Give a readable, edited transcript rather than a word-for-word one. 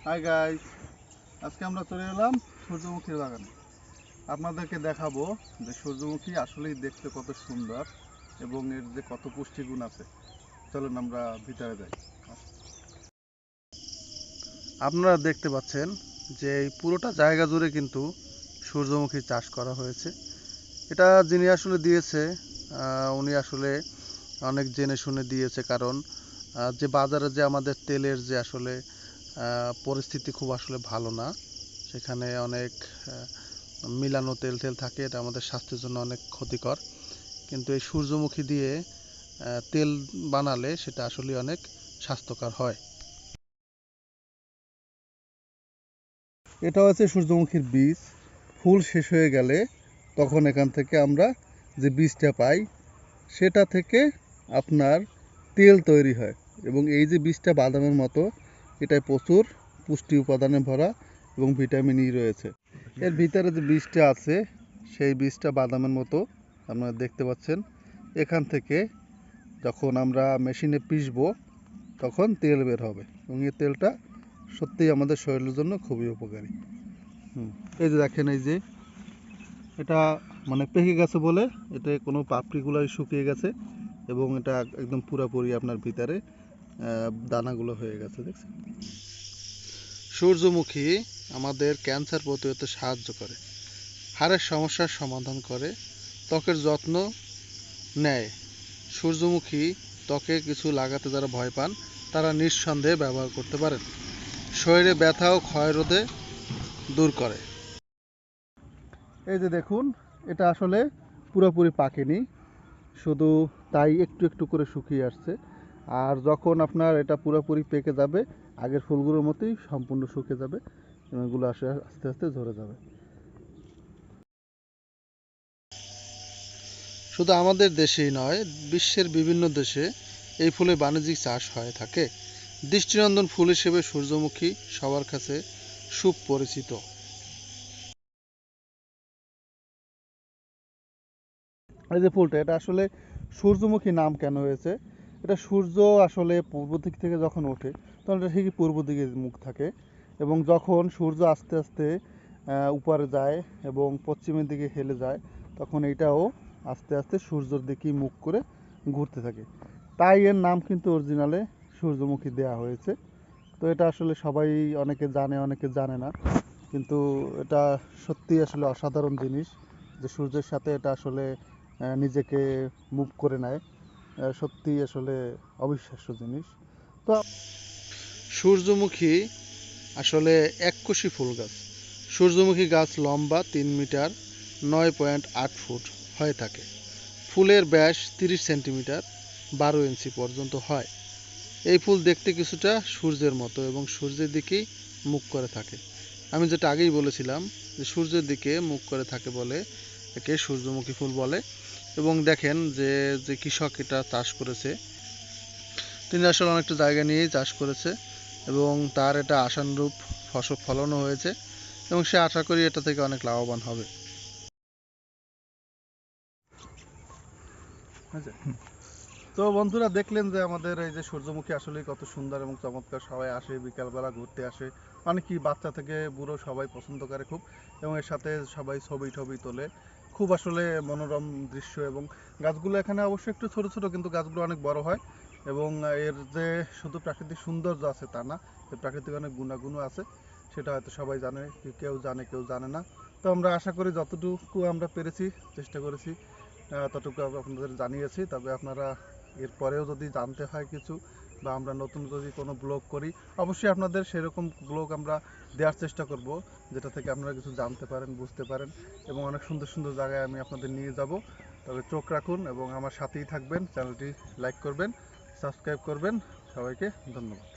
Hi guys, আজকে আমরা চলে এলাম সূর্যমুখীর বাগানে। আপনাদেরকে দেখাবো যে সূর্যমুখী আসলেই দেখতে কত সুন্দর এবং এর যে কত পুষ্টিগুণ আছে। চলুন আমরা ভিতরে যাই। আপনারা দেখতে পাচ্ছেন যে এই পুরোটা জায়গা জুড়ে কিন্তু সূর্যমুখী চাষ করা হয়েছে। এটা যিনি আসলে দিয়েছে উনি আসলে অনেক জেনে শুনে দিয়েছে, কারণ যে বাজারে যে আমাদের তেলের যে আসলে পরিস্থিতি খুব আসলে ভালো না। সেখানে অনেক মিলানো তেল থাকে, এটা আমাদের স্বাস্থ্যের জন্য অনেক ক্ষতিকর। কিন্তু এই সূর্যমুখী দিয়ে তেল বানালে সেটা আসলে অনেক স্বাস্থ্যকর হয়। এটা হচ্ছে সূর্যমুখীর বীজ। ফুল শেষ হয়ে গেলে তখন এখান থেকে আমরা যে বীজটা পাই সেটা থেকে আপনার তেল তৈরি হয়, এবং এই যে বীজটা বাদামের মতো, এটায় প্রচুর পুষ্টি উপাদানে ভরা এবং ভিটামিন ই রয়েছে। এর ভিতরে যে বীজটা আছে সেই বীজটা বাদামের মতো আপনারা দেখতে পাচ্ছেন। এখান থেকে যখন আমরা মেশিনে পিষবো তখন তেল বের হবে, এবং এই তেলটা সত্যিই আমাদের শরীরের জন্য খুবই উপকারী। এই যে দেখেন, এই যে এটা মানে পেকে গেছে বলে এটা কোনো পাপড়িগুলোই শুকিয়ে গেছে, এবং এটা একদম পুরোপুরি আপনার ভিতরে দানাগুলো হয়ে গেছে, দেখছেন। সূর্যমুখী আমাদের ক্যান্সার প্রতিরোধে সাহায্য করে, হাড়ের সমস্যার সমাধান করে, ত্বকের যত্ন নেয়। সূর্যমুখী ত্বকে কিছু লাগাতে যারা ভয় পান তারা নিঃসন্দেহে ব্যবহার করতে পারেন। শরীরে ব্যথা ও ক্ষয়রোধে দূর করে। এই যে দেখুন, এটা আসলে পুরোপুরি পাকেনি, শুধু তাই একটু একটু করে শুকিয়ে আসছে। আর যখন আপনার এটা পুরোপুরি পেকে যাবে, আগের ফুলগুলোর মতোই সম্পূর্ণ শুকিয়ে যাবে, এগুলো আসে আস্তে আস্তে ঝরে যাবে। শুধু আমাদের দেশেই নয়, বিশ্বের বিভিন্ন দেশে এই ফুলের বাণিজ্যিক চাষ হয়ে থাকে। দৃষ্টিনন্দন ফুল হিসেবে সূর্যমুখী সবার কাছে সুপরিচিত। এই যে ফুলটা, এটা আসলে সূর্যমুখী নাম কেন হয়েছে? এটা সূর্য আসলে পূর্ব দিক থেকে যখন ওঠে তখন এটা ঠিকই পূর্ব দিকে মুখ থাকে, এবং যখন সূর্য আস্তে আস্তে উপরে যায় এবং পশ্চিমের দিকে হেলে যায়, তখন এটাও আস্তে আস্তে সূর্যের দিকেই মুখ করে ঘুরতে থাকে। তাই এর নাম কিন্তু অরিজিনালে সূর্যমুখী দেয়া হয়েছে। তো এটা আসলে সবাই অনেকে জানে, অনেকে জানে না, কিন্তু এটা সত্যি আসলে অসাধারণ জিনিস যে সূর্যের সাথে এটা আসলে নিজেকে মুভ করে নেয়। সত্যি আসলে অবিশ্বাস্য জিনিস। তো সূর্যমুখী আসলে এককোষী ফুল গাছ। সূর্যমুখী গাছ লম্বা 3 মিটার 9.8 ফুট হয়ে থাকে। ফুলের ব্যাস 30 সেন্টিমিটার 12 ইঞ্চি পর্যন্ত হয়। এই ফুল দেখতে কিছুটা সূর্যের মতো এবং সূর্যের দিকেই মুখ করে থাকে। আমি যেটা আগেই বলেছিলাম যে সূর্যের দিকে মুখ করে থাকে বলে একে সূর্যমুখী ফুল বলে। এবং দেখেন যে যে কৃষক এটা চাষ করেছে, তিনি আসলে অনেকটা জায়গা নিয়েই চাষ করেছে, এবং তার এটা আশানুরূপ ফসল ফলনও হয়েছে, এবং সে আশা করি এটা থেকে অনেক লাভবান হবে। আচ্ছা, তো বন্ধুরা দেখলেন যে আমাদের এই যে সূর্যমুখী আসলে কত সুন্দর এবং চমৎকার। সবাই আসে বিকালবেলা ঘুরতে আসে, অনেকেই বাচ্চা থেকে বুড়ো সবাই পছন্দ করে খুব, এবং এর সাথে সবাই ছবি টবি তোলে। খুব আসলে মনোরম দৃশ্য, এবং গাছগুলো এখানে অবশ্যই একটু ছোট ছোট, কিন্তু গাছগুলো অনেক বড় হয়, এবং এর যে শুধু প্রাকৃতিক সৌন্দর্য আছে তা না, এর প্রাকৃতিক অনেক গুণাগুণও আছে। সেটা হয়তো সবাই জানে, কেউ জানে কেউ জানে না। তো আমরা আশা করি যতটুকু আমরা পেরেছি, চেষ্টা করেছি, ততটুকু আপনাদের জানিয়েছি। তবে আপনারা এরপরেও যদি জানতে হয় কিছু, বা আমরা নতুন যদি কোনো ব্লগ করি, অবশ্যই আপনাদের সেরকম ব্লগ আমরা দেওয়ার চেষ্টা করব, যেটা থেকে আপনারা কিছু জানতে পারেন, বুঝতে পারেন, এবং অনেক সুন্দর সুন্দর জায়গায় আমি আপনাদের নিয়ে যাব। তবে চোখ রাখুন এবং আমার সাথেই থাকবেন, চ্যানেলটি লাইক করবেন, সাবস্ক্রাইব করবেন। সবাইকে ধন্যবাদ।